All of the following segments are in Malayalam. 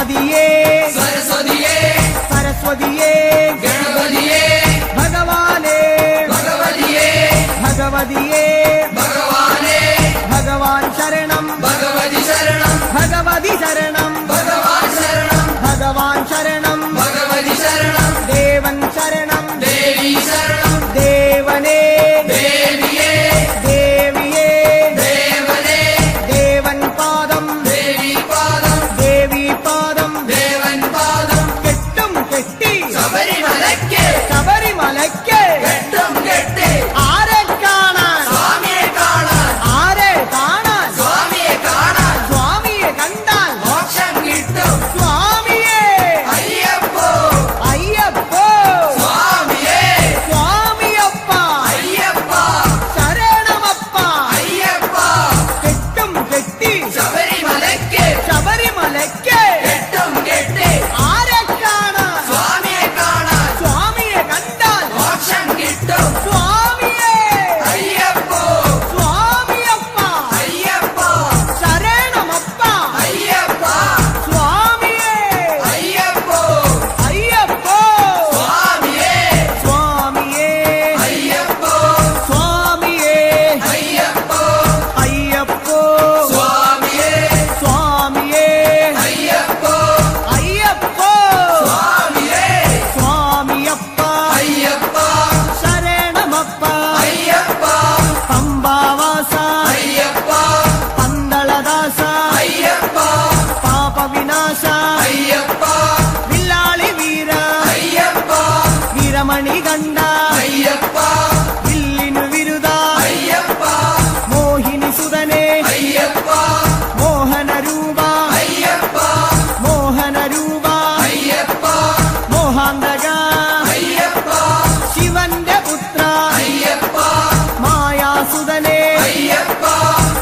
ഗണപതിയേ സരസ്വതിയേ സരസ്വതിയേ ഗണപതിയേ ഭഗവാനേ ഭഗവതിയേ ഭഗവതിയേ ഭഗവാനേ ഭഗവാൻ ശരണം ഭഗവതി ശരണം ഭഗവതി ശരണം ഭഗവാൻ ശരണം ഭഗവാൻ ശരണം ഭഗവതി ശരണം ദേവൻ ശരണം ദേവി ശരണം ദേവനേ ദേവിയേ ദേവിയേ ദേവനേ ദേവൻ പാദം ദേവി പാദം ദേവി പാദം ദേവൻ പാദം കെട്ടും കെട്ടി ശബരിമലയ്ക്ക് ശബരിമലയ്ക്ക് കെട്ടും കെട്ടി ആരെ കാണാൻ സ്വാമിയെ കാണാൻ ആരെ കാണാൻ സ്വാമിയെ കാണാൻ സ്വാമിയെ കണ്ടാൽ മോക്ഷം കിട്ടും സ്വാമിയേ അയ്യപ്പോ അയ്യപ്പോ സ്വാമിയേ സ്വാമിയപ്പ അയ്യപ്പ ശരണമപ്പ അയ്യപ്പ കെട്ടും കെട്ടി ശബരിമലയ്ക്ക് ശബരിമലയ്ക്ക് കെട്ടും കെട്ടി ആരെ കാണാൻ സ്വാമിയെ കാണാൻ സ്വാമിയെ കണ്ടാൽ മോക്ഷം കിട്ടും സ്വാമിയേ അയ്യപ്പോ സ്വാമിയപ്പ അയ്യപ്പ ശരണമപ്പ അയ്യപ്പ സ്വാമിയേ അയ്യപ്പോ അയ്യപ്പോ സ്വാമിയേ സ്വാമിയേ അയ്യപ്പോ സ്വാമിയേ അയ്യപ്പോ അയ്യപ്പോ സ്വാമിയേ സ്വാമിയേ അയ്യപ്പോ അയ്യപ്പോ സ്വാമിയേ സ്വാമിയപ്പ അയ്യപ്പ ശരണമപ്പ അയ്യപ്പ പമ്പാവാസ അയ്യപ്പ പന്തളദാസ അയ്യപ്പ പാപവിനാശ അയ്യപ്പ വില്ലാളി വീര അയ്യപ്പ വീരമണി കണ്ട അയ്യപ്പ വില്ലിനു വിരുദ അയ്യപ്പ മോഹിനി സുതനെ അയ്യപ്പ മോഹനരൂപ അയ്യപ്പ മോഹനരൂപ അയ്യപ്പ മോഹാന്തക അയ്യപ്പ ശിവന്റെ പുത്ര അയ്യപ്പ മായാസുതനെ അയ്യപ്പ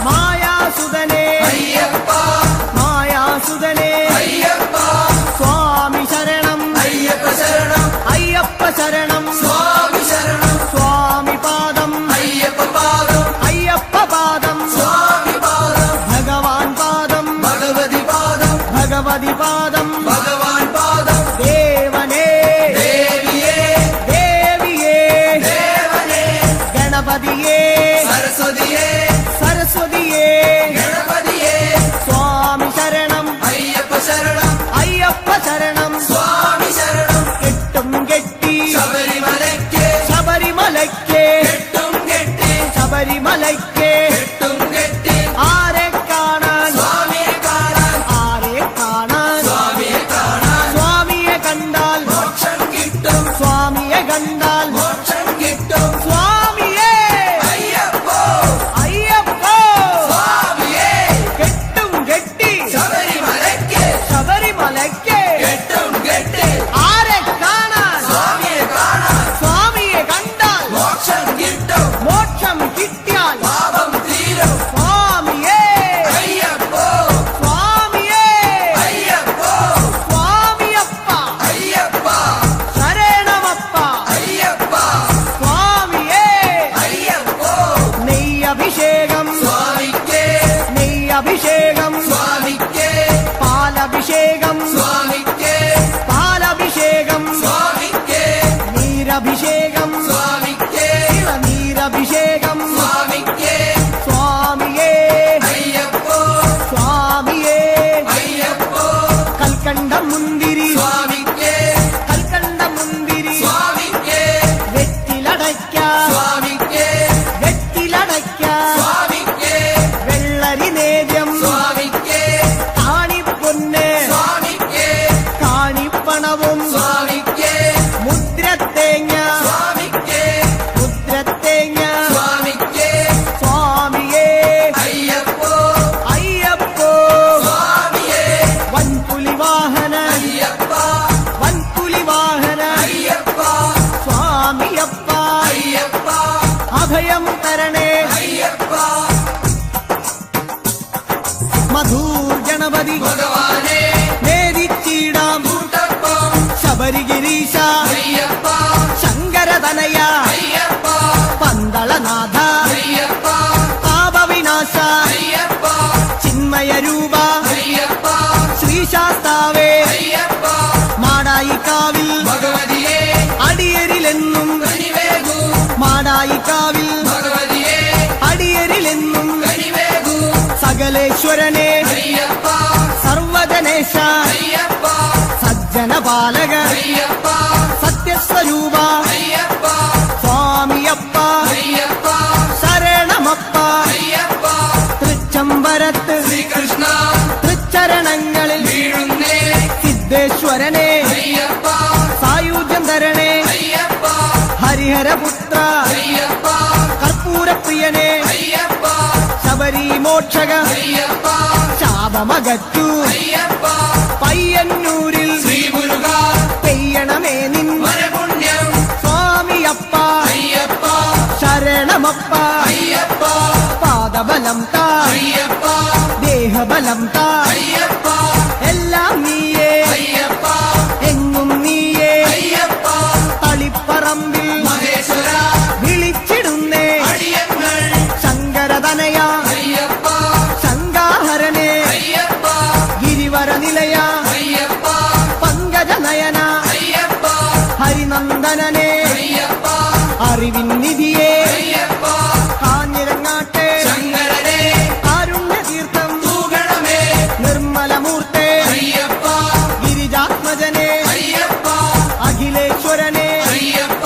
മായാസുതനെ അയ്യപ്പ മായാസുതനെ അയ്യപ്പ സ്വാമി ശരണം അയ്യപ്പ ശരണം അയ്യപ്പ ശരണം സ്വാമി ശരണം സ്വാമി പാദം അയ്യപ്പ പാദം അയ്യപ്പ പാദം സ്വാമി പാദം ഭഗവാൻ പാദം ഭഗവതി പാദം ഭഗവതി പാദം ഭഗവാൻ പാദം ദേവനേ ദേവിയേ ദേവിയേ ദേവനേ ഗണപതിയേ സരസ്വതിയേ സരസ്വതിയേ ഗണപതിയേ സ്വാമി ശരണം അയ്യപ്പ ശരണം അയ്യപ്പ ശരണം സ്വാമി ശരണം കെട്ടും കെട്ടി ശബരിമലയ്ക്ക് ശബരിമലയ്ക്ക് കെട്ടും കെട്ടി ശബരിമലയ്ക്ക് കെട്ടും കെട്ടി ആരെ കാണാൻ സ്വാമിയെ കാണാൻ ആരെ കാണാൻ സ്വാമിയെ കാണാൻ സ്വാമിയെ കണ്ടാൽ മോക്ഷം കിട്ടും സ്വാമിയെ കണ്ടാൽ മോക്ഷം കിട്ടും സ്വാമിയേ അയ്യപ്പോ അയ്യപ്പോ സ്വാമിയേ കെട്ടും കെട്ടി ശബരിമലയ്ക്ക് ശബരിമലയ്ക്ക് കെട്ടും കെട്ടി ആരെ കാണാൻ സ്വാമിയെ കാണാൻ സ്വാമിയെ കണ്ടാൽ മോക്ഷം കിട്ടും മോക്ഷം കിട്ടിയാൽ പാപം തീരും സ്വാമിയേ അയ്യപ്പോ സ്വാമിയേ അയ്യപ്പോ സ്വാമിയപ്പ അയ്യപ്പ ശരണമപ്പ അയ്യപ്പ സ്വാമിയേ അയ്യപ്പോ നെയ്യഭിഷേകം സ്വാമിക്ക് നെയ്യഭിഷേകം സ്വാമിക്ക് പാലഭിഷേകം സ്വാമിക്ക് പാലഭിഷേകം സ്വാമിക്ക് നീരഭിഷേകം സ്വാമിക്ക് നീരഭിഷേകം സ്വാമിക്ക് സ്വാമിയേ അയ്യപ്പോ സ്വാമിയേ അയ്യപ്പോ കൽക്കണ്ട മുന്തിരി സ്വാമിക്ക് കൽക്കണ്ട മുന്തിരി സ്വാമിക്ക് വെറ്റിലടയ്ക്ക സ്വാമിക്ക് വെറ്റിലടയ്ക്ക സ്വാമിക്ക് വെള്ളരി നേദ്യം സ്വാമിക്ക് കാണിപ്പൊന്ന് സ്വാമിക്ക് കാണിപ്പണവും സ്വാമിക്ക് മുദ്രത്തേങ്ങ സ്വാമിക്ക് മുദ്രത്തേങ്ങ സ്വാമിക്ക് സ്വാമിയേ അയ്യപ്പോ അയ്യപ്പോ സ്വാമിയേ വൻപുലി വാഹന അയ്യപ്പ വൻപുലി വാഹന അയ്യപ്പ സ്വാമിയപ്പ അയ്യപ്പ അഭയം തരണേ അയ്യപ്പ മധൂർ ഗണപതി ഭഗവാനേ നേരിച്ചിടാം കൂട്ടപ്പം ശബരിഗിരീശ അയ്യപ്പ ശങ്കരതനയ അയ്യപ്പ പന്തളനാഥ അയ്യപ്പ പാപവിനാശ അയ്യപ്പ ചിന്മയ രൂപ അയ്യപ്പ ശ്രീശാസ്താവേ സർവേശ്വരനെ അയ്യപ്പ സർവജനേശ അയ്യപ്പ സജ്ജനപാലക അയ്യപ്പ സത്യസ്വരൂപ അയ്യപ്പ സ്വാമിയപ്പ അയ്യപ്പ ശരണമപ്പ അയ്യപ്പ തൃച്ചംബരത്ത് ശ്രീകൃഷ്ണ തൃച്ചരണങ്ങളിൽ വീഴുന്നേ സിദ്ധേശ്വരനെ അയ്യപ്പ സായുജ്യം തരണേ അയ്യപ്പ ഹരിഹരപുത്ര അയ്യപ്പ കർപ്പൂരപ്രിയനെ അയ്യപ്പ ശബരി മോക്ഷക അയ്യപ്പ ശാപമകറ്റു അയ്യപ്പ പയ്യന്നൂരിൽ ശ്രീ മുരുക പെയ്യണമേ നിൻ വരപുണ്യം സ്വാമിയപ്പ അയ്യപ്പ ശരണമപ്പ അയ്യപ്പ പാദബലം താ അയ്യപ്പ ദേഹബലം താ അയ്യപ്പ എല്ലാം നീയേ അയ്യപ്പ എങ്ങും നീയേ അയ്യപ്പ തളിപ്പറമ്പിൽ മഹേശ്വര വിളിച്ചിടുന്നേ അടിയങ്ങൾ ശങ്കരതനയ അയ്യപ്പ ശങ്കാഹരനെ അയ്യപ്പ ഗിരിവര നിലയ അയ്യപ്പ പങ്കജനയന അയ്യപ്പ ഹരിനന്ദനനെ അയ്യപ്പ അറിവിൻ നിധിയെ അയ്യപ്പ കാഞ്ഞിരങ്ങാട്ടെ ശങ്കരനെ കാരുണ്യതീർത്ഥം തൂകണമേ നിർമ്മലമൂർത്തെ അയ്യപ്പ ഗിരിജാത്മജനെ അയ്യപ്പ അഖിലേശ്വരനെ അയ്യപ്പ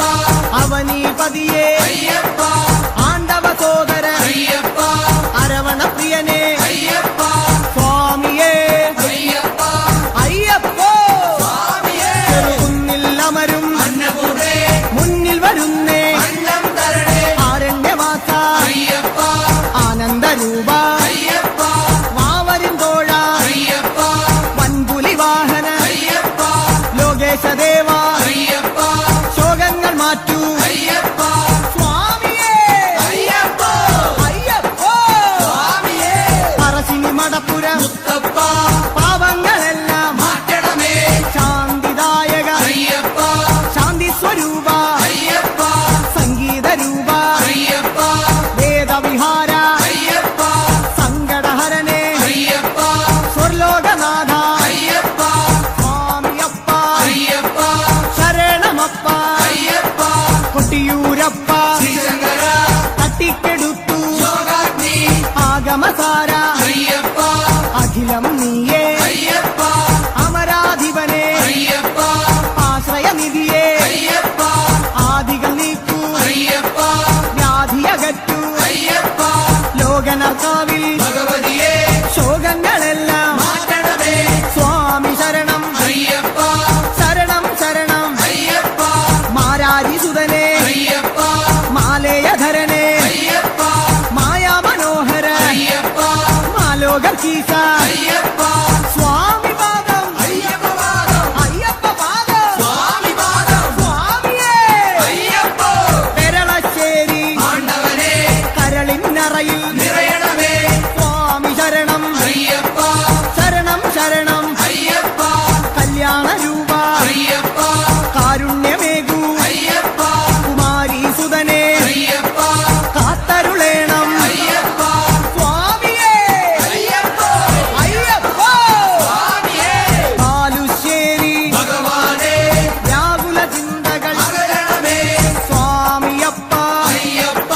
അവനീപതിയെ അയ്യപ്പ ആണ്ടവ സോദര അയ്യപ്പ അരവണപ്രിയനെ അയ്യപ്പ സ്വാമിയേ അയ്യപ്പ അയ്യപ്പോ സ്വാമിയേ ചെറുകുന്നിൽ അമരും അന്നപൂർണേ മുന്നിൽ വരുന്നേ അന്നം തരണേ ആരണ്യവാസ അയ്യപ്പ ആനന്ദരൂപ അയ്യപ്പ വാവരിൻ തോഴ അയ്യപ്പ വൻപുലി വാഹന അയ്യപ്പ ലോകേശദേവ അയ്യപ്പ ശോകങ്ങൾ മാറ്റൂ അയ്യപ്പ സ്വാമിയേ അയ്യപ്പ അയ്യപ്പോ സ്വാമിയേ പറശ്ശിനി മടപ്പുര മുത്തപ്പ പാവങ്ങളെല്ലാം മാറ്റണമേ ശാന്തിദായക അയ്യപ്പ ശാന്തി സ്വരൂപ അയ്യപ്പ സംഗീതരൂപ അയ്യപ്പ വേദവിഹാര അയ്യപ്പ സങ്കടഹരനെ അയ്യപ്പ സ്വർലോകനാഥ അയ്യപ്പ സ്വാമിയപ്പ അയ്യപ്പ ശരണമപ്പ അയ്യപ്പ കൊട്ടിയൂരപ്പ ശ്രീശങ്കര തട്ടിക്കെടുത്തു യോഗാഗ്നി ആഗമസാര അയ്യപ്പ അഖിലം നീയേ അയ്യപ്പ അമരാധിപനെ അയ്യപ്പ ആശ്രയനിധിയെ അയ്യപ്പ ആദികൾ നീക്കൂ അയ്യപ്പ വ്യാധിയകറ്റു അയ്യപ്പ ലോകനർക്കാവിൽ ഭഗവതിയെ ശോകങ്ങളെല്ലാം മാറ്റണമേ സ്വാമി ശരണം അയ്യപ്പ ശരണം ശരണം അയ്യപ്പ മാരാരിസുതനെ അയ്യപ്പ മാലേയധരനെ അയ്യപ്പ മായാമനോഹര അയ്യപ്പ മാലോകർക്കീസ അയ്യപ്പ സ്വാമി പാദം അയ്യപ്പ പാദം അയ്യപ്പ പാദം സ്വാമി പാദം സ്വാമിയേ അയ്യപ്പ പെരളശ്ശേരി ആണ്ടവനെ കരളിന്നറയിൽ നിറയണമേ സ്വാമി ശരണം അയ്യപ്പ ശരണം ശരണം അയ്യപ്പ കല്യാണരൂപ അയ്യപ്പ കാരുണ്യമേകൂ അയ്യപ്പ കുമാരീസുതനെ അയ്യപ്പ കാത്തരുളേണം അയ്യപ്പ സ്വാമിയേ അയ്യപ്പ അയ്യപ്പോ സ്വാമിയേ ബാലുശ്ശേരി ഭഗവാനെ വ്യാകുല ചിന്തകൾ അകരണമേ സ്വാമിയപ്പ അയ്യപ്പ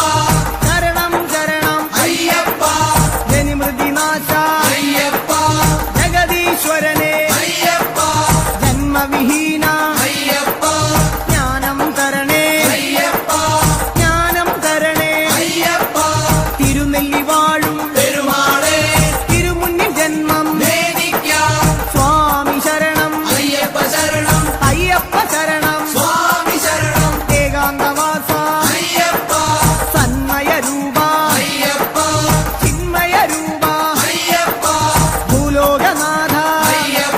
ശരണം ശരണം അയ്യപ്പ ജനിമൃതിനാശ അയ്യപ്പ ജഗദീശ്വരനെ അയ്യപ്പ ജന്മവിഹീന അയ്യപ്പ ജ്ഞാനം തരണേ അയ്യപ്പ ജ്ഞാനം തരണേ അയ്യപ്പ തിരുനെല്ലി വാഴും പെരുമാളെ തിരുമുന്നിൽ ജന്മം വേദിക്കാം സ്വാമി ശരണം അയ്യപ്പ ശരണം അയ്യപ്പ ശരണം സ്വാമി ശരണം ഏകാന്തവാസ അയ്യപ്പ സന്മയരൂപ അയ്യപ്പ ചിന്മയരൂപ അയ്യപ്പ ഭൂലോകനാഥ അയ്യപ്പ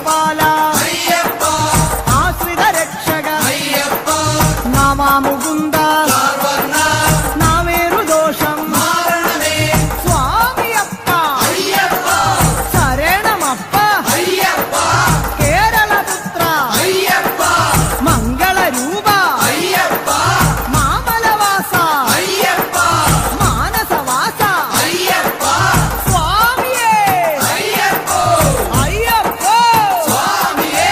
ലോകപാല അയ്യപ്പ ആശ്രിത രക്ഷക അയ്യപ്പ നാമാമുകുന്ദ സർവർണ്ണ നാമേറുദോഷം മാരണമേ സ്വാമിയപ്പ അയ്യപ്പ ശരണമപ്പ അയ്യപ്പ കേരളപുത്ര അയ്യപ്പ മംഗളരൂപ അയ്യപ്പ മാമലവാസ അയ്യപ്പ മാനസവാസ അയ്യപ്പ സ്വാമിയേ അയ്യപ്പോ അയ്യപ്പോ സ്വാമിയേ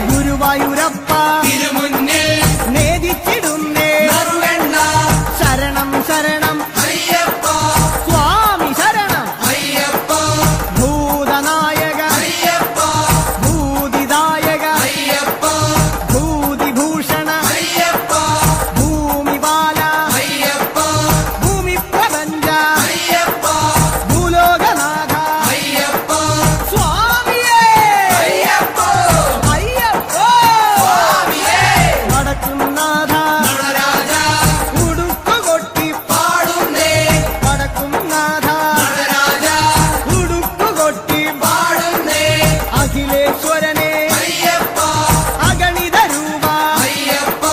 ഗുരുവായൂരപ്പ തിരുമുന്നിൽ നേദിച്ചിടുന്നേ നറുവെണ്ണ ശരണം ശരണം അയ്യപ്പ സ്വാമി ശരണം അയ്യപ്പ ഭൂതനായക അയ്യപ്പ ഭൂതിദായക അയ്യപ്പ ഭൂതിഭൂഷണ അയ്യപ്പ ഭൂമിപാല അയ്യപ്പ ഭൂമിപ്രപഞ്ച അയ്യപ്പ ഭൂലോകനാഥ അയ്യപ്പ സ്വാമിയേ അയ്യപ്പോ അയ്യപ്പോ സ്വാമിയേ വടക്കുംനാഥ നടരാജ ഉടുക്കുകൊട്ടി പാടുന്നേ വടക്കുംനാഥ നടരാജ ഉടുക്കുകൊട്ടി പാടുന്നേ അഖിലേശ്വരനെ അയ്യപ്പ അഗണിത രൂപ അയ്യപ്പ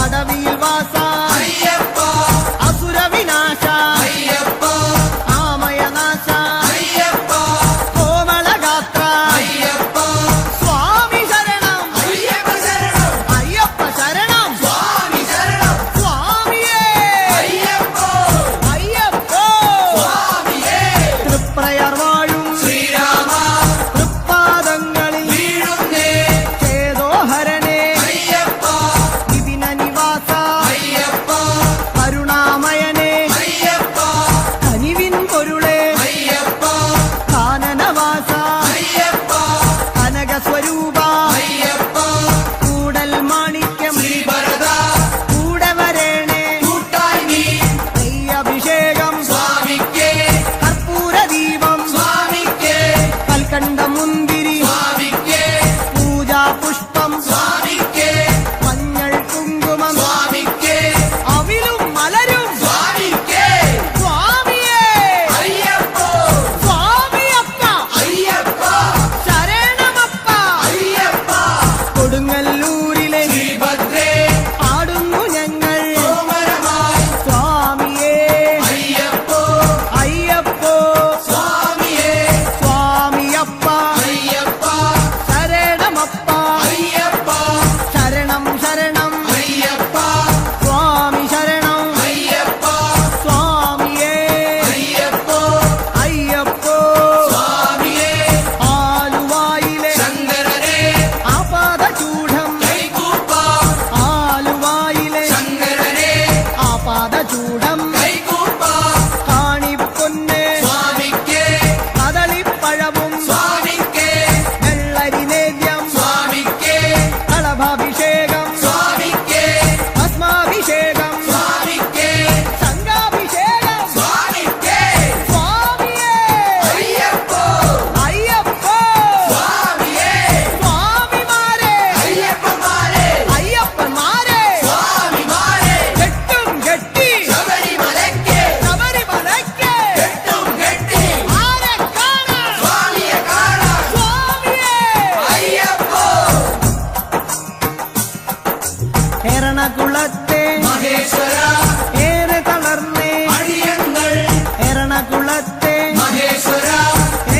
അടവിയിൽ വാസ അയ്യപ്പ അസുരവിനാശ അയ്യപ്പ ആമയനാശ അയ്യപ്പ കോമളഗാത്ര അയ്യപ്പ സ്വാമി ശരണം അയ്യപ്പ ശരണം അയ്യപ്പ ശരണം സ്വാമി ശരണം സ്വാമിയേ അയ്യപ്പോ അയ്യപ്പോ സ്വാമിയേ തൃപ്രയർ വാഴും ശ്രീരാമ തൃപ്പാദങ്ങളിൽ വീഴുന്നേ ചേതോഹരനെ അയ്യപ്പ വിപിന നിവാസ അയ്യപ്പ കരുണാമയനെ അയ്യപ്പ കനിവിൻ പൊരുളെ അയ്യപ്പ കാനനവാസ അയ്യപ്പ കനകസ്വരൂപ അയ്യപ്പ കൂടൽ മാണിക്യം ശ്രീഭരത കൂടെ വരേണേ കൂട്ടായി നീ അഭിഷേകം സ്വാമിക്കേ കർപ്പൂരദീപം സ്വാമിക്കേ കൽക്കണ്ട മുന്തിരി സ്വാമിക്കേ പൂജാ പുഷ്പം സ്വാമിക്കേ മഞ്ഞൾ കുങ്കുമം സ്വാമിക്കേ അവിലും മലരും സ്വാമിക്കേ സ്വാമിയേ അയ്യപ്പോ സ്വാമിയപ്പ അയ്യപ്പ ശരണമപ്പ അയ്യപ്പ കൊടുങ്ങല്ലൂരിലെ ശ്രീഭദ്രേ ആടുന്നു ഞങ്ങൾ കോമരമായി സ്വാമിയേ അയ്യപ്പോ അയ്യപ്പോ സ്വാമിയേ സ്വാമിയപ്പ അയ്യപ്പ ശരണമപ്പ അയ്യപ്പ ശരണം ശരണം അയ്യപ്പ സ്വാമി ശരണം അയ്യപ്പ സ്വാമിയേ അയ്യപ്പോ അയ്യപ്പോ സ്വാമിയേ ആലുവായിലെ ശങ്കരനെ ആപാദചൂഢം കൈകൂപ്പാം ആലുവായിലെ ശങ്കരനെ ആപാദചൂഢം കൈകൂപ്പാം കാണിപ്പൊന്ന് സ്വാമിക്കേ കദളിപ്പഴവും സ്വാമിക്കേ വെള്ളരിനേദ്യം സ്വാമിക്കേ കളഭാഭിഷേകം സ്വാമിക്കേ ഭസ്മാഭിഷേകം സ്വാമിക്കേ സംഘാഭിഷേകം സ്വാമിക്കേ സ്വാമിയേ അയ്യപ്പോ അയ്യപ്പോ സ്വാമിയേ സ്വാമിമാരെ അയ്യപ്പന്മാരെ അയ്യപ്പന്മാരെ സ്വാമിമാരെ കെട്ടും കെട്ടി ശബരിമലയ്ക്ക് ശബരിമലയ്ക്ക് കെട്ടും കെട്ടി ആരെ കാണാൻ സ്വാമിയെ കാണാൻ സ്വാമിയേ അയ്യപ്പോ എറണാകുളത്തെ മഹേശ്വര ഏറെ തളർന്നേ അടിയങ്ങൾ എറണാകുളത്തെ മഹേശ്വര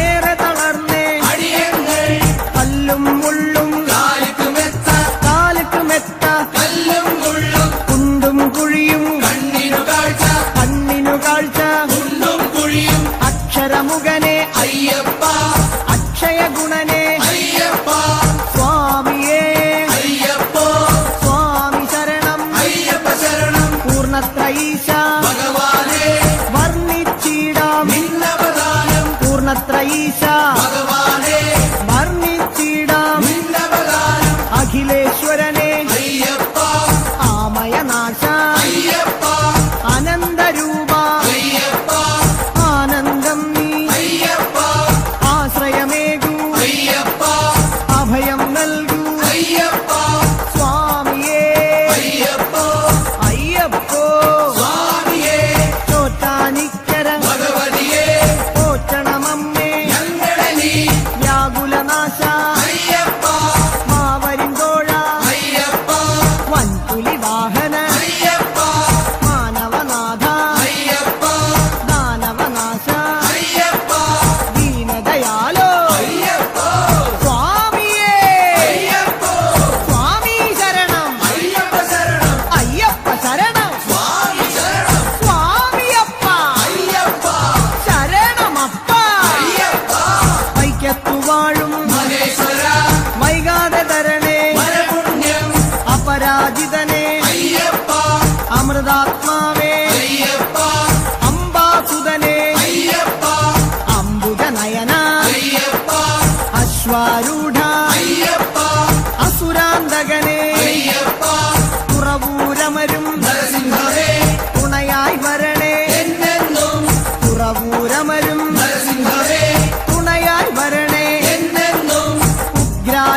ഏറെ തളർന്നേ അടിയങ്ങൾ കല്ലും മുള്ളും കാലിക്കുമെത്ത കാലുക്ക് മെത്ത കല്ലും മുള്ളും കുണ്ടും കുഴിയും കണ്ണിനു കാഴ്ച കണ്ണിനു കാഴ്ച കുണ്ടും കുഴിയും അക്ഷരമുഖനെ അയ്യപ്പ അക്ഷയ ഗുണനെ അയ്യപ്പ സ്വാമിയേ അയ്യപ്പോ സ്വാമി ശരണം അയ്യപ്പ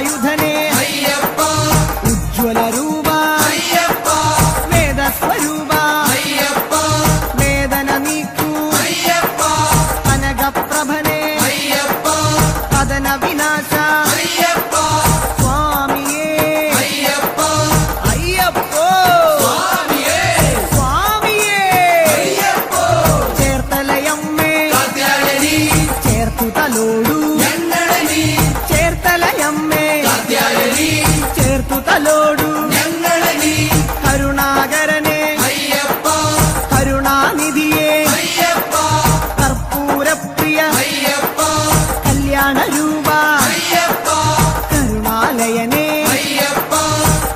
വേലായുധനെ അയ്യപ്പ ഉജ്ജ്വല രൂപ അയ്യപ്പ വേദസ്വരൂപ അയ്യപ്പ വേദന നീക്കൂ അയ്യപ്പ കനകപ്രഭനെ അയ്യപ്പ കഥന വിനാശ അയ്യപ്പ സ്വാമിയേ അയ്യപ്പ അയ്യപ്പോ സ്വാമിയേ സ്വാമിയേ അയ്യപ്പോ ചേർത്തലയമ്മേ കാത്യായനി ചേർത്തു തലോടു ഞങ്ങളെ നീ ചേർത്തലയമ്മേ കാത്യായനി ചേർത്തു തലോടു ഞങ്ങളെ നീ കരുണാകരനെ അയ്യപ്പ കരുണാനിധിയെ അയ്യപ്പ കർപ്പൂരപ്രിയ അയ്യപ്പ കല്യാണ രൂപ അയ്യപ്പ കരുണാലയനെ അയ്യപ്പ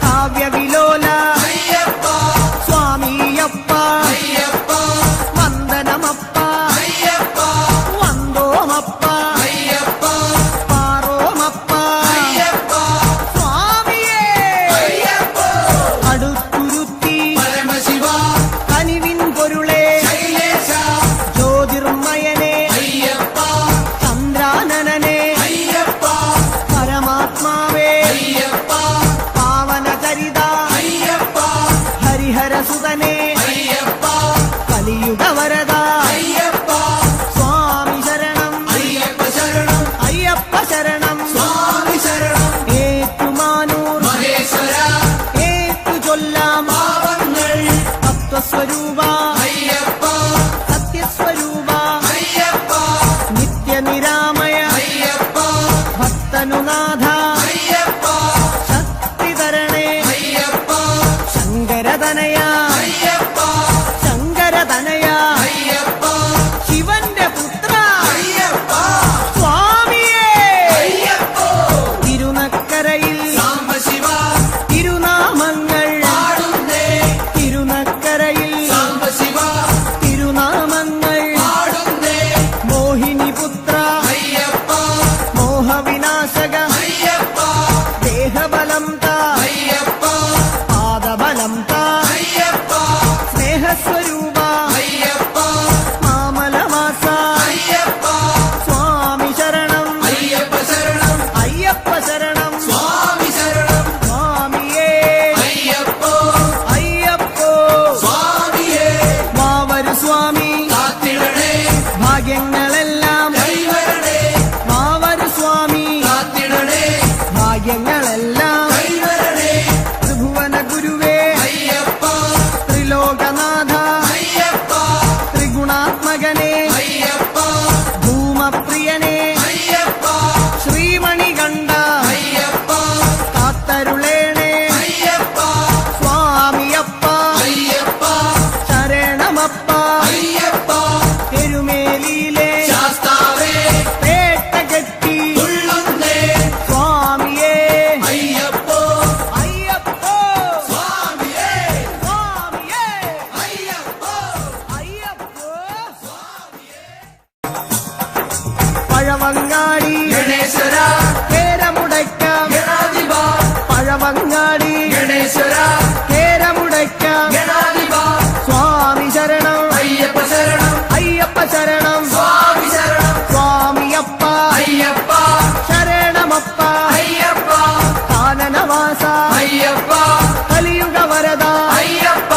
കാവ്യവിലോല അയ്യപ്പ സ്വാമിയപ്പ അയ്യപ്പ വന്ദനമപ്പ അയ്യപ്പ വന്ദോമപ്പ അയ്യപ്പ പാറോമപ്പ അയ്യപ്പ സ്വാമിയേ അയ്യപ്പ അടുത്തുരുത്തി പരമശിവ കനിവിൻ പൊരുളെ ശൈലേശ ജ്യോതിർമയനെ അയ്യപ്പ ചന്ദ്രാനനനെ അയ്യപ്പ പരമാത്മാവേ അയ്യപ്പ പാവനചരിത അയ്യപ്പ ഹരിഹരസുതനെ അയ്യപ്പ കലിയുഗവരദ അയ്യപ്പ സ്വാമി ശരണം അയ്യപ്പ ശരണം അയ്യപ്പ ശരണം സ്വാമി ശരണം ഏറ്റുമാനൂർ മഹേശ്വര ഏറ്റു ചൊല്ലാം പാവങ്ങൾ തത്വസ്വരൂപ അയ്യപ്പ സത്യസ്വരൂപ അയ്യപ്പ നിത്യനിരാമയ അയ്യപ്പ ഭക്തനുനാഥ അയ്യപ്പ ശക്തിധരണേ അയ്യപ്പ ശങ്കരതനയ അയ്യപ്പ ശങ്കരതനയ അയ്യപ്പ ശിവന്റെ പുത്ര അയ്യപ്പ സ്വാമിയേ അയ്യപ്പ തിരുനക്കരയിൽ സാംബശിവ തിരുനാമങ്ങൾ പാടുന്നേ തിരുനക്കരയിൽ സാംബശിവ തിരുനാമങ്ങൾ പാടുന്നേ മോഹിനിപുത്ര അയ്യപ്പ മോഹവിനാശക അയ്യപ്പ ദേഹബലം താ അയ്യപ്പ പാദബലം താ അയ്യപ്പ സ്നേഹസ്വരൂപ അയ്യപ്പ മാമലവാസ അയ്യപ്പ സ്വാമി ശരണം അയ്യപ്പ ശരണം അയ്യപ്പ ശരണം സ്വാമി ശരണം സ്വാമിയേ അയ്യപ്പ അയ്യപ്പോ സ്വാമിയേ മാവരു സ്വാമി കാത്തിടണേ ഭാഗ്യങ്ങളെല്ലാം കൈവരണേ മാവരു സ്വാമി കാത്തിടണേ ഭാഗ്യങ്ങളെല്ലാം കൈവരണേ ത്രിഭുവന ഗുരുവേ അയ്യപ്പ ത്രിലോകനാഥ അയ്യപ്പ ത്രിഗുണാത്മകനെ അയ്യപ്പ ധൂമപ്രിയനെ അയ്യപ്പ ശ്രീമണികണ്ഠ അയ്യപ്പ കാത്തരുളേണേ അയ്യപ്പ സ്വാമിയപ്പ അയ്യപ്പ ശരണമപ്പ അയ്യപ്പ എരുമേലിയിലെ ശാസ്താവേ പേട്ടകെട്ടി തുള്ളുന്നേ സ്വാമിയേ അയ്യപ്പോ അയ്യപ്പോ സ്വാമിയേ സ്വാമിയേ അയ്യപ്പോ അയ്യപ്പോ പഴവങ്ങാടി ഗണേശ്വര കേരമുടയ്ക്കാം ഗണാധിപ പഴവങ്ങാടി ഗണേശ്വര കേരമുടയ്ക്കാം ഗണാധിപ സ്വാമി ശരണം അയ്യപ്പ ശരണം അയ്യപ്പ ശരണം സ്വാമി ശരണം സ്വാമിയപ്പ അയ്യപ്പ ശരണമപ്പ അയ്യപ്പ കാനനവാസ അയ്യപ്പ കലിയുഗവരദ അയ്യപ്പ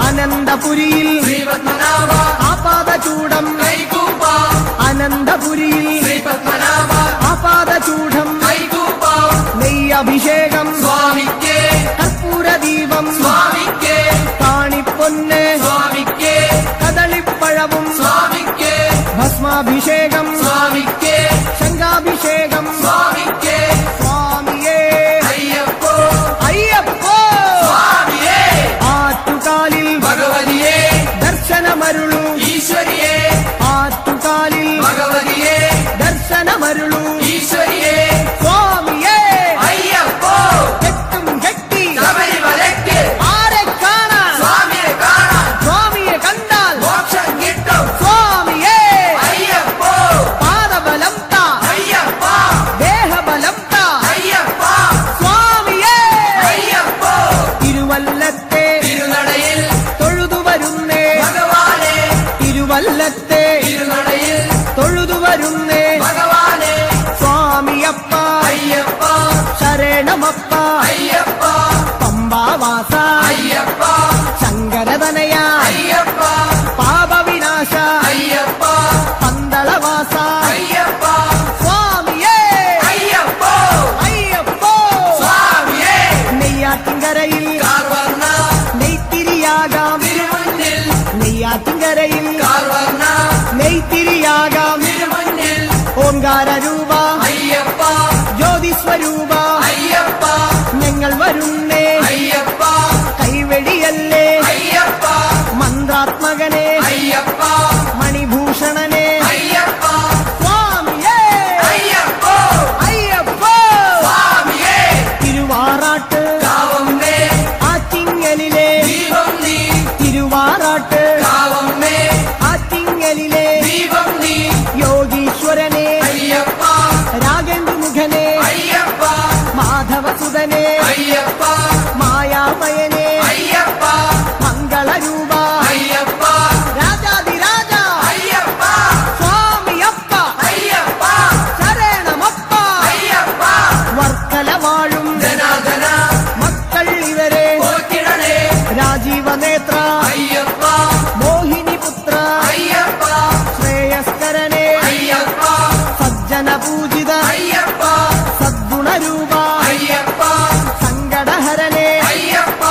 അനന്തപുരിയിൽ ശ്രീപത്മനാഭ ആപാദചൂടം കൈകൂപ്പ അനന്തപുരിയിൽ ശ്രീപത്മനാഭ ആപാദചൂഢം കൈകൂപ്പ നെയ്യഭിഷേകം സ്വാമിക്കേ കർപ്പൂരദീപം സ്വാമിക്കേ കാണിപ്പൊന്ന് സ്വാമിക്കേ കദളിപ്പഴവും സ്വാമിക്കേ ഭസ്മാഭിഷേകം സ്വാമിക്കേ ശംഖാഭിഷേകം സ്വാമിക്കേ സ്വാമിയേ അയ്യപ്പോ അയ്യപ്പോ സ്വാമിയേ ആറ്റുകാലിൽ ഭഗവതിയേ ദർശനമരുളു ഈശ്വരിയേ ആറ്റുകാലിൽ ഭഗവതിയേ ദർശനമരുളു ഈശ്വരിയേ സ്വാമിയേ അയ്യപ്പോ ശരണമപ്പ അയ്യപ്പ പമ്പാവാസ അയ്യപ്പ ശങ്കരതനയ അയ്യപ്പ പാപവിനാശ അയ്യപ്പ പന്തളവാസ അയ്യപ്പ സ്വാമിയേ അയ്യപ്പ അയ്യപ്പോ സ്വാമിയേ നെയ്യാറ്റിൻകരയിൽ കാർവർണ്ണ നെയ്ത്തിരിയാകാം തിരുമുന്നിൽ നെയ്യാറ്റിൻകരയിൽ കാർവർണ്ണ നെയ്ത്തിരിയാകാം തിരുമുന്നിൽ ഓംകാര രൂപ അയ്യപ്പ ജ്യോതിസ്വരൂപ അയ്യപ്പ ഞങ്ങൾ വരുന്നേ അയ്യപ്പ കൈവെടിയല്ലേ അയ്യപ്പ മന്ത്രാത്മകനെ അയ്യപ്പ മണിഭൂഷണനെ അയ്യപ്പ സ്വാമിയേ അയ്യപ്പ അയ്യപ്പോ സ്വാമിയേ തിരുവാറാട്ട് കാവമ്മേ ആറ്റിങ്ങലിലെ ദീപം നീ തിരുവാറാട്ട് കാവമ്മേ ആറ്റിങ്ങലിലെ ദീപം നീ യോഗീശ്വരനെ അയ്യപ്പ രാഗേന്ദ്രമുഖനെ അയ്യപ്പ മാധവസുതനെ അയ്യപ്പ മായാമയനെ അയ്യപ്പ മംഗളരൂപ അയ്യപ്പ രാജാതിരാജ അയ്യപ്പ സ്വാമിയപ്പ അയ്യപ്പ ശരണമപ്പ അയ്യപ്പ വർക്കല വാഴും ധനാധന മക്കൾ ഇവരെ പോറ്റിടണേ രാജീവനേത്ര അയ്യപ്പ മോഹിനിപുത്ര അയ്യപ്പ ശ്രേയസ്കരനെ അയ്യപ്പ സജ്ജന പൂജിത അയ്യപ്പ സദ്ഗുണരൂപ അയ്യപ്പ സങ്കടഹരനെ അയ്യപ്പ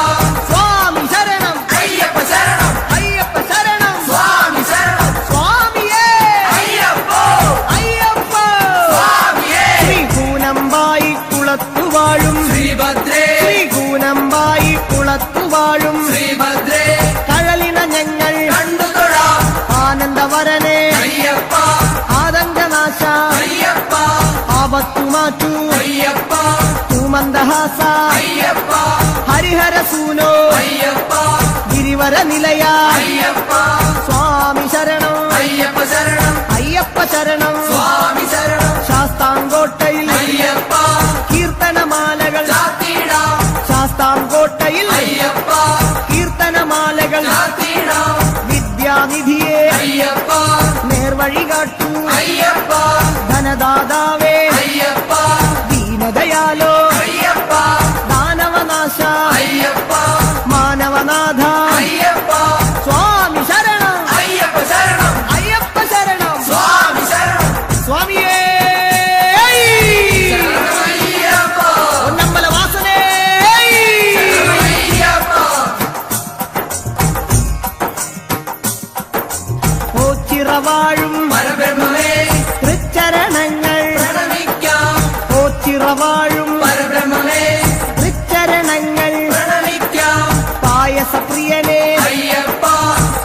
സ്വാമി ശരണം അയ്യപ്പ ശരണം അയ്യപ്പ ശരണം സ്വാമി ശരണം സ്വാമിയേ അയ്യപ്പ അയ്യപ്പ സ്വാമിയേ ശ്രീകൂനമ്പായി കുളത്തുവാഴും ശ്രീഭദ്രേ ശ്രീകൂനമ്പായി കുളത്തുവാഴും ശ്രീഭദ്രേ കഴലിന ഞങ്ങൾ കണ്ടുതൊഴാം ആനന്ദവരനെ അയ്യപ്പ ആതങ്കനാശ അയ്യപ്പ ആപത്തുമാറ്റു അയ്യപ്പ തൂമന്ദഹാസ അയ്യപ്പ ഹരിഹരസൂനോ അയ്യപ്പ ഗിരിവര നിലയ അയ്യപ്പ സ്വാമി ശരണം അയ്യപ്പ ശരണം അയ്യപ്പ ശരണം സ്വാമി ശരണം ശാസ്താംകോട്ടയിൽ അയ്യപ്പ കീർത്തനമാലകൾ ചാത്തിടാം ശാസ്താംകോട്ടയിൽ അയ്യപ്പ കീർത്തനമാലകൾ ചാത്തിടാം വിദ്യാനിധിയെ അയ്യപ്പ നേർവഴി കാട്ടൂ അയ്യപ്പ ധനദാതാവേ അയ്യപ്പ ദീനദയാലോ അയ്യപ്പ ദാനവനാശ അയ്യപ്പ മാനവനാഥ അയ്യപ്പ സ്വാമി ശരണം അയ്യപ്പ ശരണം അയ്യപ്പ ശരണം സ്വാമി ശരണം സ്വാമിയേ അയ്യപ്പ പൊന്നമ്പല വാസനേ അയ്യപ്പ ഓച്ചിറവാഴും പരബ്രഹ്മമേ തൃച്ചരണങ്ങൾ പ്രണമിക്കാം ഓച്ചിറവാഴും പരബ്രഹ്മമേ തൃച്ചരണങ്ങൾ പ്രണമിക്കാം പായസപ്രിയനെ അയ്യപ്പ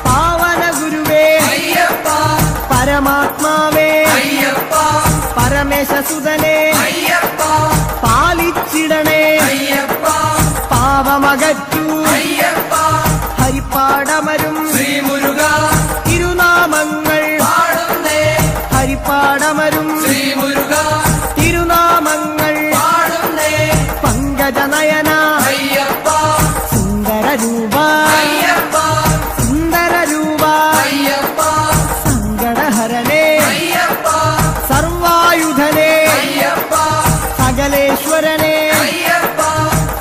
പാവന ഗുരുവേ അയ്യപ്പ പരമാത്മാവേ അയ്യപ്പ പരമേശസുതനെ അയ്യപ്പ പാലിച്ചിടണേ അയ്യപ്പ പാവമകറ്റൂ അയ്യപ്പ ഹരിപ്പാടമരും ശ്രീമുരുക തിരുനാമങ്ങൾ പാടുന്നേ ഹരിപ്പാടമരും ശ്രീമുരുക തിരുനാമങ്ങൾ പാടുന്നേ പങ്കജനയന അയ്യപ്പ സുന്ദരരൂപ അയ്യപ്പ സുന്ദരരൂപ അയ്യപ്പ സങ്കടഹരനെ അയ്യപ്പ സർവായുധനെ അയ്യപ്പ സകലേശ്വരനെ അയ്യപ്പ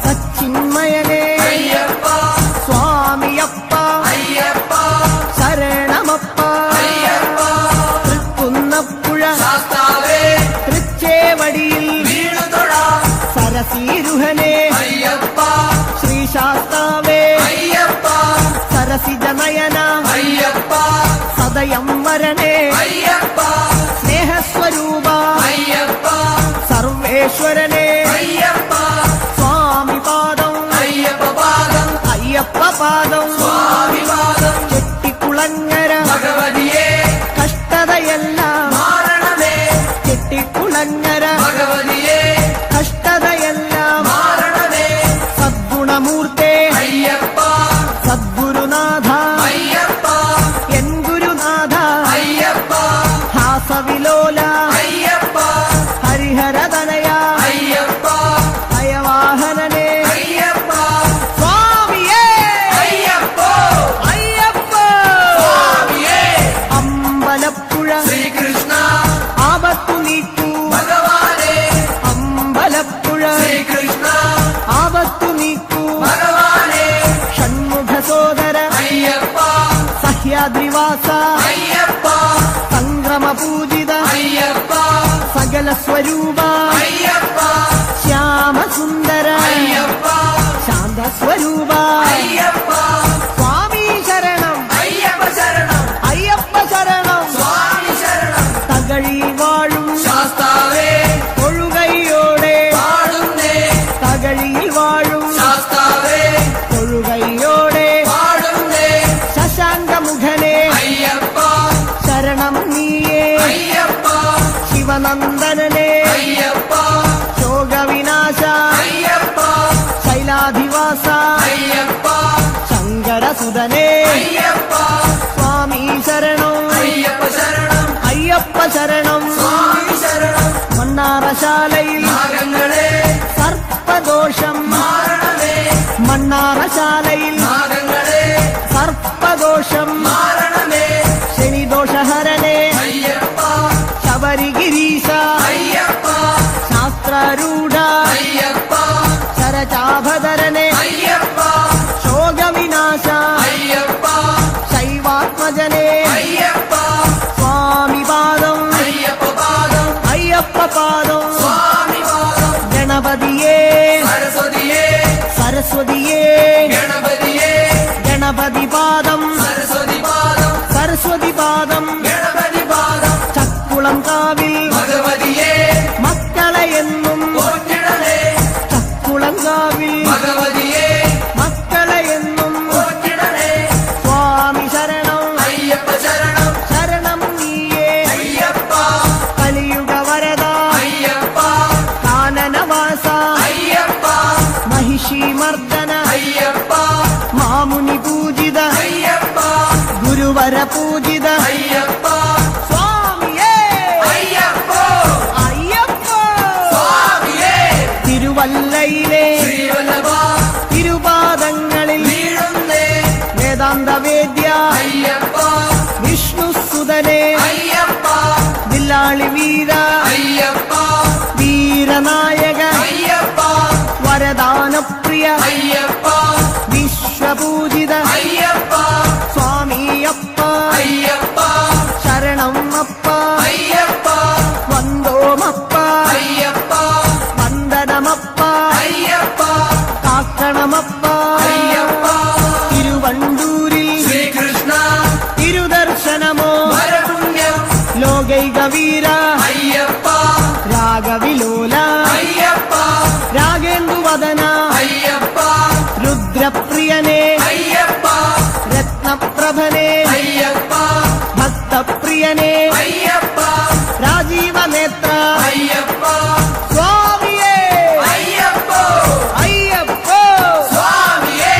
സച്ചിന്മയനെ അയ്യപ്പ സ്വാമിയപ്പ അയ്യപ്പ ശരണമപ്പ അയ്യപ്പ തൃക്കുന്നപ്പുഴ ശാസ്താവേ തൃച്ചേവടിയിൽ വീണുതൊഴാം സരസീരുഹനെ അയ്യപ്പ ശ്രീശാസ്താവേ അയ്യപ്പ സരസിജനയന അയ്യപ്പ സദയം വരണേ അയ്യപ്പ സ്നേഹസ്വരൂപ അയ്യപ്പ സർവേശ്വരനെ അയ്യപ്പ സ്വാമി പാദം അയ്യപ്പ പാദം അയ്യപ്പ പാദം സ്വാമി പാദം ചെട്ടിക്കുളങ്ങര ഭഗവതിയെ കഷ്ടതയെല്ലാം മാറണമേ ചെട്ടിക്കുളങ്ങര ഭഗവതിയെ കഷ്ടതയെല്ലാം മാറണമേ സദ്ഗുണമൂർത്തേ അയ്യപ്പ സദ്ഗുരുനാഥ അയ്യപ്പ, ハサビローラ അയ്യപ്പ, ハリハラダナヤ അയ്യപ്പ ശ്രീകൃഷ്ണ ആപത്തു നീക്കൂ ഭഗവാനെ ഷൺമുഖ സോദര അയ്യപ്പ സഹ്യാദ്രിവാസ അയ്യപ്പ സംക്രമ പൂജിത അയ്യപ്പ സകല സ്വരൂപ അയ്യപ്പ ശ്യാമസുന്ദര അയ്യപ്പ ശാന്ത സ്വരൂപ അയ്യപ്പ സ്വാമി ശരണം അയ്യപ്പ ശരണം അയ്യപ്പ ശരണം സ്വാമി ശരണം തകഴി വാഴും ശാസ്താവേ തൊഴുകൈയോടെ പാടുന്നേ തകഴിയിൽ വാഴും ശാസ്താവേ തൊഴുകൈയോടെ പാടുന്നേ ശശാങ്കമുഖനെ അയ്യപ്പ ശരണം നീയേ അയ്യപ്പ ശിവനന്ദനനെ അയ്യപ്പ ശോകവിനാശ അയ്യപ്പ ശൈലാധിവാസ അയ്യപ്പ ശങ്കരസുതനെ അയ്യപ്പ സ്വാമി ശരണം അയ്യപ്പ ശരണം അയ്യപ്പ ശരണം സ്വാമി ശരണം മണ്ണാറശാലയിൽ നാഗങ്ങളെ സർപ്പദോഷം മാരണമേ മണ്ണാറശാലയിൽ നാഗങ്ങളെ സർപ്പദോഷം മാരണമേ ശനിദോഷഹരനെ അയ്യപ്പ ശബരിഗിരീശ അയ്യപ്പ ശാസ്ത്രരൂഢ അയ്യപ്പ ശരചാഭധരനെ അയ്യപ്പ ശോകവിനാശ അയ്യപ്പ ശൈവാത്മജനെ അയ്യപ്പ സ്വാമി പാദം അയ്യപ്പ പാദം അയ്യപ്പ പാദം സ്വാമി പാദം ഗണപതിയേ സരസ്വതിയേ സരസ്വതിയേ ഗണപതിയേ ഗണപതി പാദം സരസ്വതി പാദം സരസ്വതി പാദം ഗണപതി പാദം ചക്കുളം കാവിൽ ഭഗവതിയേ മക്കളെ എന്നും പോറ്റിടണേ ചക്കുളം കാവിൽ ഭഗവതിയേ മക്കളെ എന്നും പോറ്റിടണേ സ്വാമി ശരണം അയ്യപ്പ ശരണം ശരണം നീയേ അയ്യപ്പ കലിയുഗ വരദ അയ്യപ്പ കാനനവാസ അയ്യപ്പ മഹിഷി മർദ്ദന അയ്യപ്പ മാമുനി പൂജിത അയ്യപ്പ ഗുരുവര പൂജിത അയ്യപ്പ സ്വാമിയേ അയ്യപ്പ അയ്യപ്പ സ്വാമിയേ തിരുവല്ലയിലെ ശ്രീവല്ലഭ തിരുപാദങ്ങളിൽ വീഴുന്നേ വേദാന്തവേദ്യ അയ്യപ്പ വിഷ്ണുസുതനെ അയ്യപ്പ വില്ലാളി വീര അയ്യപ്പ വീരനായക അയ്യപ്പ വരദാനപ്രിയ അയ്യപ്പ വിശ്വപൂജിത അയ്യപ്പ സ്വാമിയപ്പ അയ്യപ്പ ശരണം അപ്പ അയ്യപ്പ വന്ദോമപ്പ അയ്യപ്പ വന്ദനമപ്പ അയ്യപ്പ കാക്കണമപ്പ അയ്യപ്പ തിരുവണ്ടൂരിൽ ശ്രീകൃഷ്ണ തിരുദർശനമോ വരപുണ്യം ലോകൈക വീര അയ്യപ്പ രാഗവിലോല അയ്യപ്പ രാഗേന്ദുവദന അയ്യപ്പ രുദ്രപ്രിയനെ അയ്യപ്പ രത്നപ്രഭനെ അയ്യപ്പ ഭക്തപ്രിയനെ അയ്യപ്പ രാജീവനേത്ര അയ്യപ്പ സ്വാമിയേ അയ്യപ്പ അയ്യപ്പ സ്വാമിയേ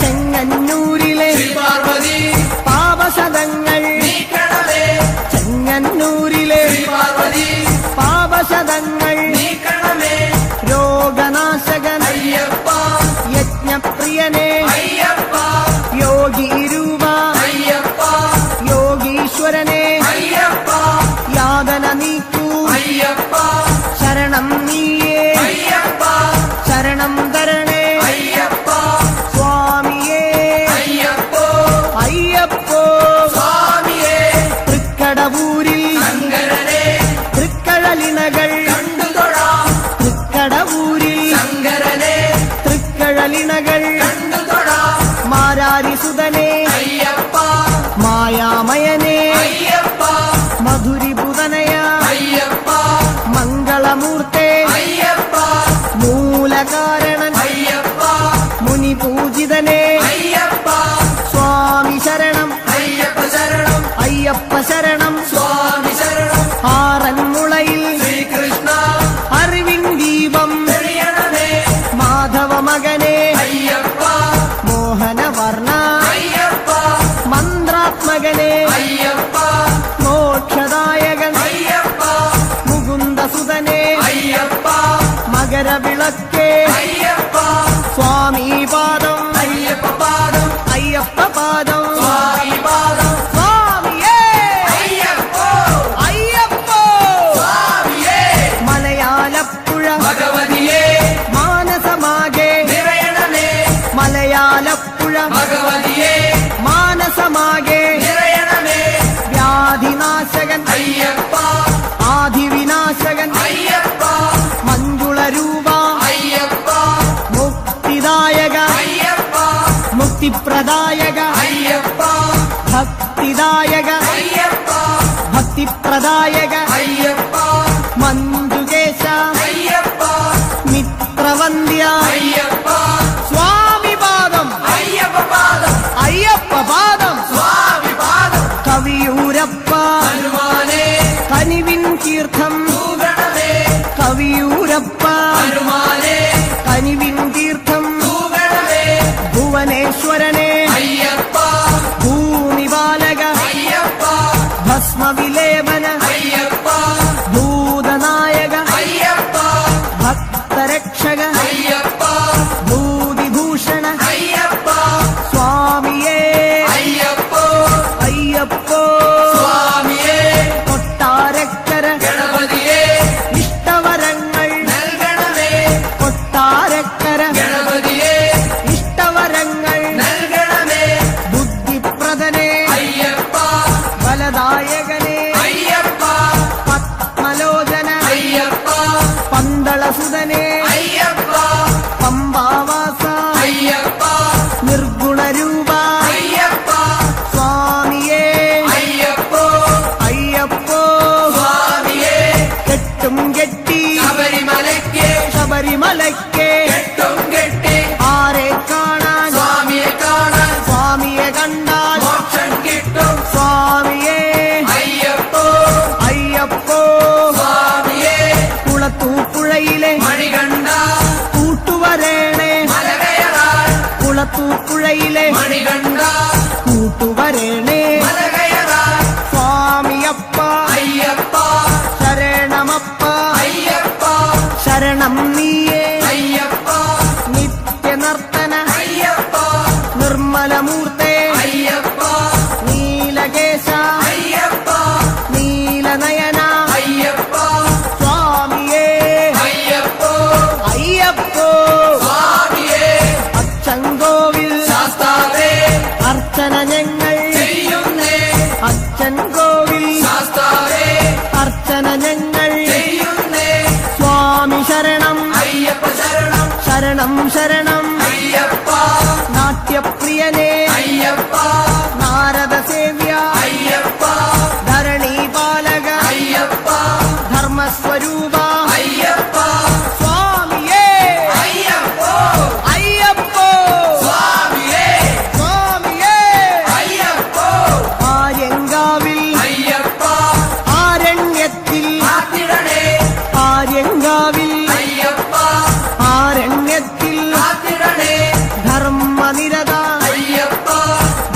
ചെങ്ങന്നൂരിലെ ശ്രീപാർവതി പാപശതങ്ങൾ നീക്കണമേ ചെങ്ങന്നൂരിലെ ശ്രീപാർവതി പാപശതങ്ങൾ നീക്കണമേ രോഗനാശകൻ അയ്യപ്പ യജ്ഞപ്രിയനെ അയ്യപ്പ യോഗി രൂപ അയ്യപ്പ യോഗീശ്വരനെ അയ്യപ്പ യാതന നീക്കൂ അയ്യപ്പ ശരണം നീയേ അയ്യപ്പ ശരണം തരണേ അയ്യപ്പ സ്വാമിയേ അയ്യപ്പ അയ്യപ്പോ സ്വാമിയേ തൃക്കടവൂരിൽ ശങ്കരനെ തൃക്കഴലിണകൾ കണ്ടു തൊഴാം തൃക്കടവൂരിൽ ശങ്കരനെ തൃക്കഴലിണകൾ കണ്ടു തൊഴാം മാരാരിസുതനെ അയ്യപ്പ മായാമയനെ അയ്യപ്പ മധുരിപുതനയ അയ്യപ്പ മംഗളമൂർത്തെ അയ്യപ്പ മൂലകാരണൻ അയ്യപ്പ മുനിപൂജിതനെ അയ്യപ്പ സ്വാമി ശരണം അയ്യപ്പ ശരണം അയ്യപ്പ ശരണം സ്വാമി ശരണം ആറന്മുളയിൽ ശ്രീകൃഷ്ണ അറിവിൻ ദീപം തെളിയണമേ മാധവ മകനെ അയ്യപ്പ മോഹനവർണ അയ്യപ്പ മന്ത്രാത്മകനെ അയ്യപ്പ മോക്ഷദായകൻ അയ്യപ്പ മുകുന്ദസുതനെ അയ്യപ്പ മകരവിളക്കേ അയ്യപ്പ സ്വാമി പാദം അയ്യപ്പ പാദം അയ്യപ്പ പാദം സ്വാമി പാദം സ്വാമിയേ അയ്യപ്പ അയ്യപ്പോ സ്വാമിയേ മലയാലപ്പുഴ ഭഗവതിയേ മാനസ ഭഗവതിയെ മാനസമാകെ നിറയണമേ വ്യാധിനാശകൻ അയ്യപ്പ ആദിവിനാശകൻ അയ്യപ്പ മഞ്ജുള രൂപ അയ്യപ്പ മുക്തിദായക അയ്യപ്പ മുക്തിപ്രദായക അയ്യപ്പ ഭക്തിദായക അയ്യപ്പ ഭക്തിപ്രദായക അയ്യപ്പ മഞ്ജുകേശ അയ്യപ്പ മിത്രവന്ദ്യ അയ്യപ്പ സ്വാമി പാദം അയ്യപ്പ പാദം അയ്യപ്പ പാദം സ്വാമി പാദം കവിയൂരപ്പ ഹനുമാനേ കനിവിൻ തീർത്ഥം തൂകണമേ കവിയൂരപ്പ ഹനുമാനേ കനിവിൻ തീർത്ഥം തൂകണമേ ഭുവനേശ്വരനെ അയ്യപ്പ ഭൂമിപാലക അയ്യപ്പ ഭസ്മവിലേപന അയ്യപ്പ ഭൂതനായക അയ്യപ്പ ഭക്തരക്ഷക അയ്യപ്പ ഭൂതിഭൂഷണ അയ്യപ്പ സ്വാമിയേ അയ്യപ്പോ അയ്യപ്പോ സ്വാമിയേ കൊട്ടാരക്കര ഗണപതിയെ ഇഷ്ടവരങ്ങൾ നൽകണമേ കൊട്ടാരക്കര ഗണപതിയെ ഇഷ്ടവരങ്ങൾ നൽകണമേ ബുദ്ധിപ്രദനെ അയ്യപ്പ ഫലദായകനെ അയ്യപ്പ പത്മലോചന അയ്യപ്പ പന്തളസുതനെ അയ്യപ്പ പമ്പാവാസ അയ്യപ്പ നിർഗുണരൂപ അയ്യപ്പ സ്വാമിയേ അയ്യപ്പോ അയ്യപ്പോ സ്വാമിയേ കെട്ടും കെട്ടി ശബരിമലയ്ക്ക് ശബരിമലയ്ക്ക് കെട്ടും കെട്ടി ആരെ കാണാൻ സ്വാമിയെ കാണാൻ സ്വാമിയെ കണ്ടാൽ മോക്ഷം കിട്ടും സ്വാമിയേ അയ്യപ്പോ അയ്യപ്പോ സ്വാമിയേ കുളത്തൂപ്പുഴയിലെ മണികണ്ഠ കൂട്ടുവരേണേ മലകയറാൻ കുളത്തൂപ്പുഴയിലെ മണികണ്ഠ കൂട്ടുവരേണേ മലകയറാൻ സ്വാമിയപ്പ അയ്യപ്പ ശരണമപ്പ അയ്യപ്പ ശരണം നീയേ അയ്യപ്പ നിത്യനർത്തന അയ്യപ്പ നിർമ്മലമൂർത്തേ അയ്യപ്പ നീലകേശ അയ്യപ്പ നീലനയന അയ്യപ്പ സ്വാമിയേ അയ്യപ്പോ അയ്യപ്പോ സ്വാമിയേ അച്ചൻകോവിൽ ശാസ്താവേ അർച്ചന ഞങ്ങൾ ചെയ്യുന്നേ അച്ഛൻ കോവിൽ ശാസ്താവേ അർച്ചന ഞങ്ങൾ ചെയ്യുന്നേ സ്വാമി ശരണം അയ്യപ്പ ശരണം ശരണം ശരണം അയ്യപ്പ നാട്യപ്രിയനേ അയ്യപ്പ നാരദ സേവ്യ അയ്യപ്പ ധരണീപാലക അയ്യപ്പ ധർമ്മസ്വരൂപ അയ്യപ്പ സ്വാമിയേ അയ്യപ്പോ അയ്യപ്പോ സ്വാമിയേ സ്വാമിയേ അയ്യപ്പോ ആര്യങ്കാവിൽ അയ്യപ്പ ആരണ്യത്തിൽ കാത്തിടണേ ആര്യങ്കാവിൽ അയ്യപ്പ ആരണ്യത്തിൽ കാത്തിടണേ ധർമ്മനിരത അയ്യപ്പ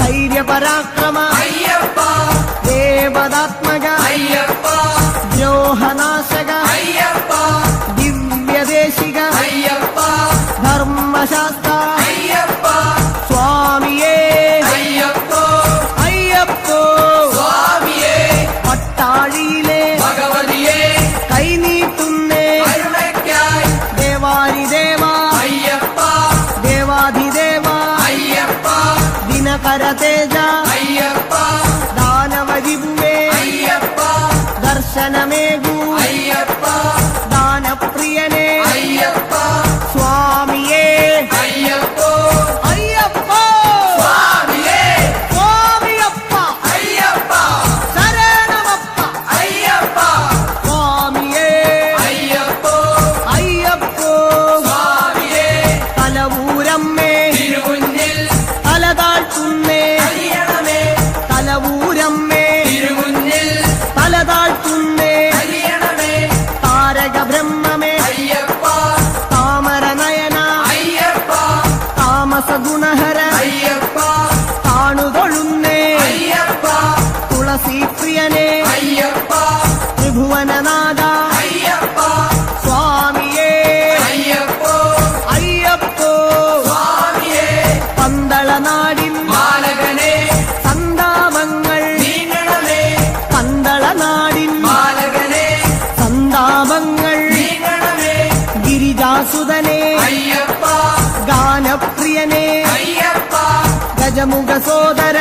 ധൈര്യപരാക്രമ അയ്യപ്പ ദേവതാത്മക അയ്യപ്പ ദ്രോഹനാശക അയ്യപ്പ ദിവ്യദേശിക അയ്യപ്പ ധർമ്മശാസ്ത്ര അയ്യപ്പ സ്വാമിയേ അയ്യപ്പോ അയ്യപ്പോ സ്വാമിയേ പട്ടാഴിയിലെ ഭഗവതിയെ കൈനീട്ടുന്നേ കരുണയ്ക്കായി ദേവാരിദേവ അയ്യപ്പ ദേവാധിദേവ അയ്യപ്പ ദിനകരതേജ അയ്യപ്പ ദാനവരിപുവേ അയ്യപ്പ ദർശനമേകൂ അയ്യപ്പ ദാനപ്രിയനേ അയ്യപ്പ സ്വാമിയേ അയ്യപ്പോ അയ്യപ്പോ സ്വാമിയേ സ്വാമിയപ്പ അയ്യപ്പ ശരണമപ്പ അയ്യപ്പ സ്വാമിയേ അയ്യപ്പോ അയ്യപ്പോ സ്വാമിയേ തലവൂരമ്മേ തിരുമുന്നിൽ തലതാഴ്ത്തുന്നേ അലിയണമേ തലവൂരമ്മേ തിരുമുന്നിൽ തലതാഴ്ത്തുന്നേ അലിയണമേ താരക ബ്രഹ്മമേ അയ്യപ്പ താമരനയന അയ്യപ്പ താമസഗുണഹര അയ്യപ്പ താണുതൊഴുന്നേ അയ്യപ്പ തുളസീപ്രിയനേ അയ്യപ്പ ത്രിഭുവനനാഥ അയ്യപ്പ സ്വാമിയേ അയ്യപ്പോ അയ്യപ്പോ സ്വാമിയേ പന്തളനാടിൻ ബാലകനെ സന്താപങ്ങൾ നീങ്ങണമേ പന്തളനാടിൻ ബാലകനെ സന്താപങ്ങൾ നീങ്ങണമേ ഗിരിജാസുതനേ അയ്യപ്പ ഗാനപ്രിയനേ അയ്യപ്പ ഗജമുഖ സോദര